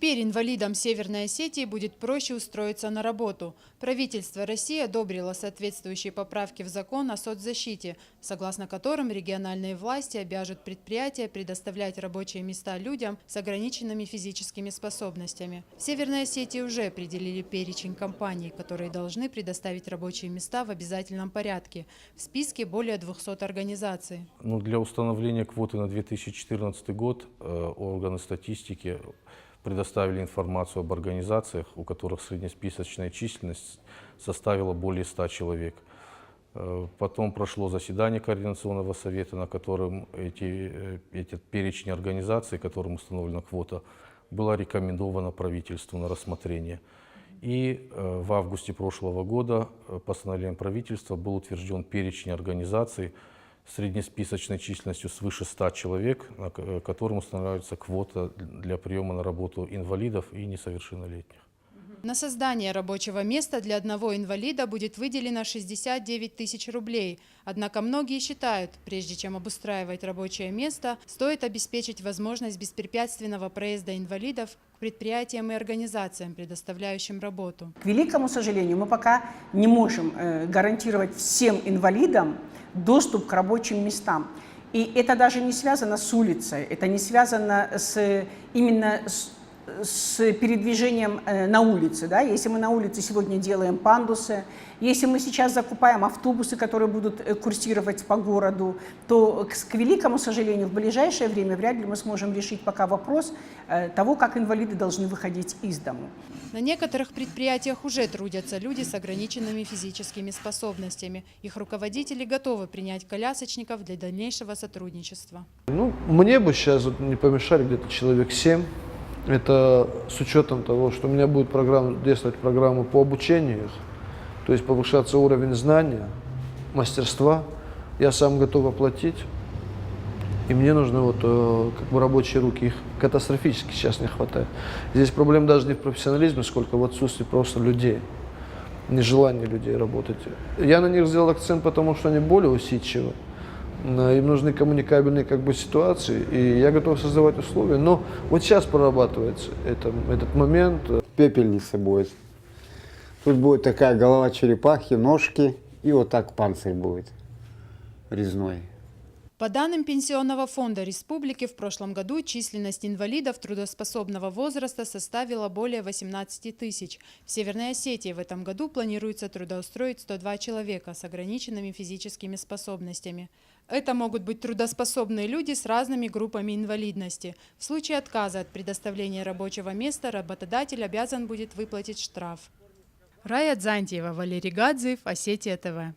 Теперь инвалидам Северной Осетии будет проще устроиться на работу. Правительство России одобрило соответствующие поправки в закон о соцзащите, согласно которым региональные власти обяжут предприятия предоставлять рабочие места людям с ограниченными физическими способностями. В Северной Осетии уже определили перечень компаний, которые должны предоставить рабочие места в обязательном порядке. В списке более 200 организаций. Для установления квоты на 2014 год органы статистики предоставили информацию об организациях, у которых среднесписочная численность составила более 100 человек. Потом прошло заседание Координационного совета, на котором этот перечень организаций, которым установлена квота, была рекомендована правительству на рассмотрение. И в августе прошлого года постановлением правительства был утвержден перечень организаций среднесписочной численностью свыше 100 человек, которым устанавливается квота для приема на работу инвалидов и несовершеннолетних. На создание рабочего места для одного инвалида будет выделено 69 тысяч рублей. Однако многие считают, прежде чем обустраивать рабочее место, стоит обеспечить возможность беспрепятственного проезда инвалидов к предприятиям и организациям, предоставляющим работу. К великому сожалению, мы пока не можем гарантировать всем инвалидам доступ к рабочим местам. И это даже не связано с улицей, это не связано именно с передвижением на улице. Да? Если мы на улице сегодня делаем пандусы, если мы сейчас закупаем автобусы, которые будут курсировать по городу, то, к великому сожалению, в ближайшее время вряд ли мы сможем решить пока вопрос того, как инвалиды должны выходить из дому. На некоторых предприятиях уже трудятся люди с ограниченными физическими способностями. Их руководители готовы принять колясочников для дальнейшего сотрудничества. Мне бы сейчас не помешали где-то человек 7. Это с учетом того, что у меня будет действовать программа по обучению их, то есть повышаться уровень знания, мастерства. Я сам готов оплатить, и мне нужны рабочие руки. Их катастрофически сейчас не хватает. Здесь проблема даже не в профессионализме, сколько в отсутствии просто людей, нежелание людей работать. Я на них сделал акцент, потому что они более усидчивы. Им нужны коммуникабельные ситуации, и я готов создавать условия. Но вот сейчас прорабатывается этот момент. Пепельница будет. Тут будет такая голова черепахи, ножки, и вот так панцирь будет резной. По данным Пенсионного фонда республики, в прошлом году численность инвалидов трудоспособного возраста составила более 18 тысяч. В Северной Осетии в этом году планируется трудоустроить 102 человека с ограниченными физическими способностями. Это могут быть трудоспособные люди с разными группами инвалидности. В случае отказа от предоставления рабочего места работодатель обязан будет выплатить штраф. Рая Дзантьева, Валерий Гадзиев, Осетия ТВ.